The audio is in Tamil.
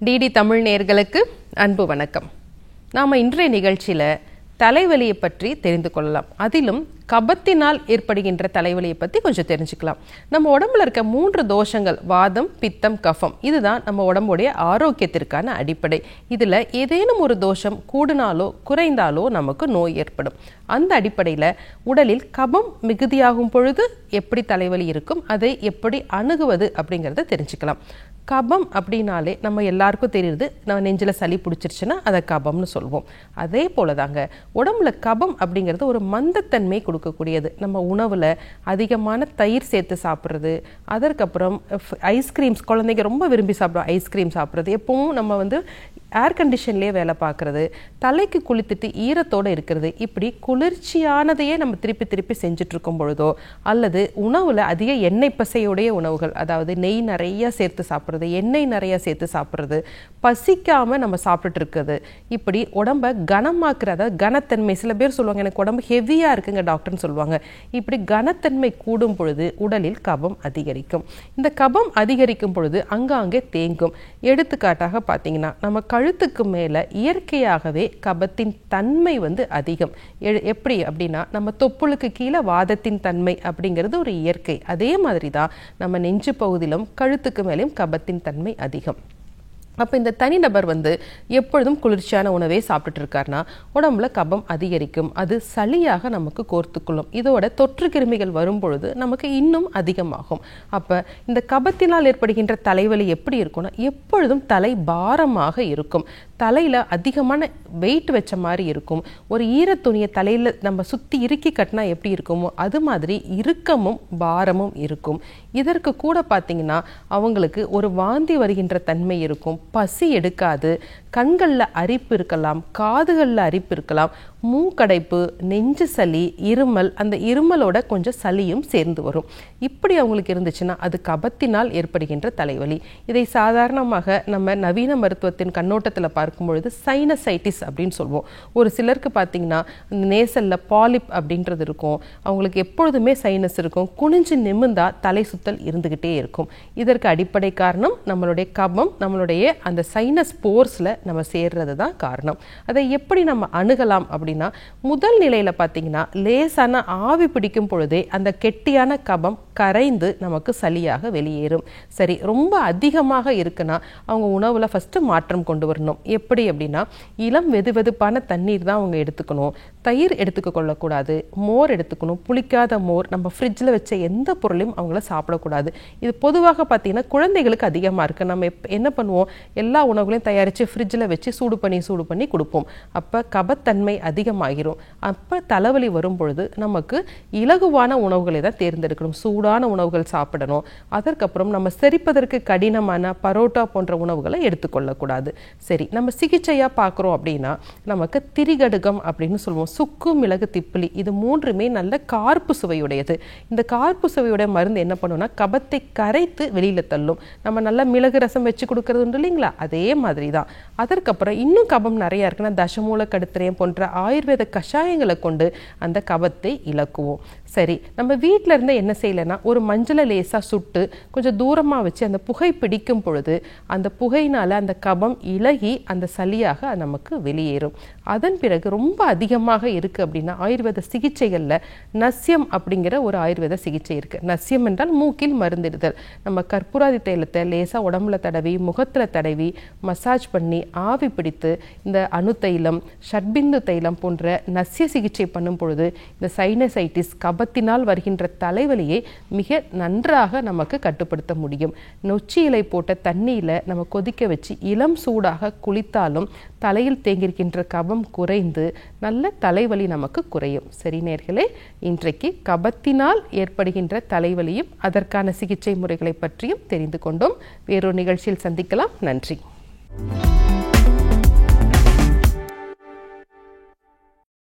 டிடி தமிழ் நேயர்களுக்கு அன்பு வணக்கம். நாம் இன்றைய நிகழ்ச்சியில் தலைவலியை பற்றி தெரிந்து கொள்ளலாம். அதிலும் கபத்தினால் ஏற்படுகின்ற தலைவலியை பற்றி கொஞ்சம் தெரிஞ்சுக்கலாம். நம்ம உடம்புல இருக்க 3 தோஷங்கள் வாதம், பித்தம், கஃபம். இதுதான் நம்ம உடம்புடைய ஆரோக்கியத்திற்கான அடிப்படை. இதில் ஏதேனும் ஒரு தோஷம் கூடினாலோ குறைந்தாலோ நமக்கு நோய் ஏற்படும். அந்த அடிப்படையில் உடலில் கபம் மிகுதியாகும் பொழுது எப்படி தலைவலி இருக்கும், அதை எப்படி அணுகுவது அப்படிங்கிறத தெரிஞ்சுக்கலாம். கபம் அப்படின்னாலே நம்ம எல்லாருக்கும் தெரியுது, நம்ம நெஞ்சில் சளி பிடிச்சிருச்சுன்னா அதை கபம்னு சொல்வோம். அதே போல தாங்க உடம்புல கபம் அப்படிங்கிறது ஒரு மந்தத்தன்மை கொடுக்கக்கூடியது. நம்ம உணவில் அதிகமான தயிர் சேர்த்து சாப்பிட்றது, அதற்கப்புறம் ஐஸ்கிரீம்ஸ், குழந்தைங்க ரொம்ப விரும்பி சாப்பிடுவோம் ஐஸ்கிரீம் சாப்பிட்றது, எப்பவும் நம்ம ஏர் கண்டிஷன்லேயே வேலை பார்க்குறது, தலைக்கு குளித்துட்டு ஈரத்தோடு இருக்கிறது, இப்படி குளிர்ச்சியானதையே நம்ம திருப்பி திருப்பி செஞ்சிட்ருக்கும் பொழுதோ, அல்லது உணவில் அதிக எண்ணெய் பசையுடைய உணவுகள், அதாவது நெய் நிறைய சேர்த்து சாப்பிட்றது, எண்ணெய் நிறைய சேர்த்து சாப்பிட்றது, பசிக்காமல் நம்ம சாப்பிட்டுட்டு இருக்கிறது, இப்படி உடம்பை கனமாக்குறத கனத்தன்மை, சில பேர் சொல்லுவாங்க எனக்கு உடம்பு ஹெவியாக இருக்குங்க டாக்டர்னு சொல்லுவாங்க. இப்படி கனத்தன்மை கூடும் பொழுது உடலில் கபம் அதிகரிக்கும். இந்த கபம் அதிகரிக்கும் பொழுது அங்காங்கே தேங்கும். எடுத்துக்காட்டாக பார்த்தீங்கன்னா நம்ம கழுத்துக்கு மேலே இயற்கையாகவே கபத்தின் தன்மை அதிகம். எப்படி அப்படின்னா நம்ம தொப்புளுக்கு கீழே வாதத்தின் தன்மை அப்படிங்கிறது ஒரு இயற்கை. அதே மாதிரி தான் நம்ம நெஞ்சு பகுதியிலும் கழுத்துக்கு மேலேயும் கபத்தின் தன்மை அதிகம். அப்போ இந்த தனிநபர் எப்பொழுதும் குளிர்ச்சியான உணவே சாப்பிட்டுட்டு இருக்காருன்னா உடம்புல கபம் அதிகரிக்கும். அது சளியாக நமக்கு கோர்த்துக்கொள்ளும். இதோட தொற்று கிருமிகள் வரும் பொழுது நமக்கு இன்னும் அதிகமாகும். அப்போ இந்த கபத்தினால் ஏற்படுகின்ற தலைவலி எப்படி இருக்கும்னா, எப்பொழுதும் தலை பாரமாக இருக்கும், தலையில் அதிகமான வெயிட் வச்ச மாதிரி இருக்கும். ஒரு ஈரத்துணியை தலையில் நம்ம சுற்றி இறுக்கி கட்டினா எப்படி இருக்குமோ அது மாதிரி இறுக்கமும் பாரமும் இருக்கும். இதற்கு கூட பார்த்தீங்கன்னா அவங்களுக்கு ஒரு வாந்தி வருகின்ற தன்மை இருக்கும், பசி எடுக்காது, கண்களில் அரிப்பு இருக்கலாம், காதுகளில் அரிப்பு இருக்கலாம், மூக்கடைப்பு, நெஞ்சு சளி, இருமல், அந்த இருமலோட கொஞ்சம் சளியும் சேர்ந்து வரும். இப்படி அவங்களுக்கு இருந்துச்சுன்னா அது கபத்தினால் ஏற்படுகின்ற தலைவலி. இதை சாதாரணமாக நம்ம நவீன மருத்துவத்தின் கண்ணோட்டத்தில் பார்க்கும் பொழுது சைனசைட்டிஸ் அப்படின்னு சொல்லுவோம். ஒரு சிலருக்கு பார்த்தீங்கன்னா அந்த நேசலில் பாலிப் அப்படின்றது இருக்கும், அவங்களுக்கு எப்பொழுதுமே சைனஸ் இருக்கும், குனிஞ்சு நிமிர்ந்தா தலை சுத்தல் இருந்துக்கிட்டே இருக்கும். இதற்கு அடிப்படை காரணம் நம்மளுடைய கபம் நம்மளுடைய அந்த சைனஸ் போர்ஸில் நம்ம சேர்றது தான் காரணம். அதை எப்படி நம்ம அணுகலாம் அப்படின்னா, முதல் நிலையில் பார்த்தீங்கன்னா லேசான ஆவி பிடிக்கும் பொழுதே அந்த கெட்டியான கபம் கரைந்து நமக்கு சளியாக வெளியேறும். சரி, ரொம்ப அதிகமாக இருக்குன்னா அவங்க உணவில் ஃபஸ்ட்டு மாற்றம் கொண்டு வரணும். எப்படி அப்படின்னா, இளம் வெதுவெதுப்பான தண்ணீர் தான் அவங்க எடுத்துக்கணும், தயிர் எடுத்துக்க கொள்ளக்கூடாது, மோர் எடுத்துக்கணும், புளிக்காத மோர், நம்ம ஃப்ரிட்ஜில் வச்ச எந்த பொருளையும் அவங்கள சாப்பிடக்கூடாது. இது பொதுவாக பார்த்தீங்கன்னா குழந்தைகளுக்கு அதிகமாக இருக்குது. நம்ம என்ன பண்ணுவோம், எல்லா உணவுகளையும் தயாரித்து ஃப்ரிட்ஜில் வச்சு சூடு பண்ணி கொடுப்போம். அப்போ கபத்தன்மை அதிகமாகிரும். அப்போ தலைவலி வரும் பொழுது நமக்கு இலகுவான உணவுகளை தான் தேர்ந்தெடுக்கணும், சூடான உணவுகள் சாப்பிடணும். அதற்கப்புறம் நம்ம செரிப்பதற்கு கடினமான பரோட்டா போன்ற உணவுகளை எடுத்துக்கொள்ளக்கூடாது. சரி, நம்ம சிகிச்சையாக பார்க்குறோம் அப்படின்னா நமக்கு திரிகடுகம் அப்படின்னு சொல்லுவோம், சுக்கு, மிளகு, திப்பிலி, இது 3மே நல்ல கார்ப்பு சுவையுடையது. இந்த கார்ப்பு சுவையுடைய மருந்து என்ன பண்ணுன்னா கபத்தை கரைத்து வெளியில் தள்ளும். நம்ம நல்லா மிளகு ரசம் வச்சு கொடுக்கறது உண்டு இல்லைங்களா, அதே மாதிரி தான். அதற்கப்புறம் இன்னும் கபம் நிறையா இருக்குன்னா தசமூல கடுத்திரயம் போன்ற ஆயுர்வேத கஷாயங்களை கொண்டு அந்த கபத்தை இலக்குவோம். சரி, நம்ம வீட்டில் இருந்து என்ன செய்யலைன்னா ஒரு மஞ்சளை லேசாக சுட்டு கொஞ்சம் தூரமாக வச்சு அந்த புகை பிடிக்கும் பொழுது அந்த புகையினால் அந்த கபம் இலகி அந்த சளியாக நமக்கு வெளியேறும். அதன் பிறகு ரொம்ப அதிகமாக இருக்குது அப்படின்னா ஆயுர்வேத சிகிச்சைகளில் நஸ்யம் அப்படிங்கிற ஒரு ஆயுர்வேத சிகிச்சை இருக்குது. நஸ்யம் என்றால் மூக்கில் மருந்திடுதல். நம்ம கற்பூராதி தைலத்தை லேசாக உடம்புல தடவி முகத்தில் தடவி மசாஜ் பண்ணி ஆவி பிடித்து இந்த அணு தைலம், ஷட்பிந்து தைலம் போன்ற நஸ்ய சிகிச்சை பண்ணும் பொழுது இந்த சைனசைட்டிஸ், கபத்தினால் வருகின்ற தலைவலியை மிக நன்றாக நமக்கு கட்டுப்படுத்த முடியும். நொச்சி இலை போட்ட தண்ணியில் நம்ம கொதிக்க வச்சு இளம் சூடாக குளித்தாலும் தலையில் தேங்கியிருக்கின்ற கபம் குறைந்து நல்ல தலைவலி நமக்கு குறையும். சரி நேயர்களே, இன்றைக்கு கபத்தினால் ஏற்படுகின்ற தலைவலியும் அதற்கான சிகிச்சை முறைகளை பற்றியும் தெரிந்து கொண்டோம். வேறொரு நிகழ்ச்சியில் சந்திக்கலாம். நன்றி.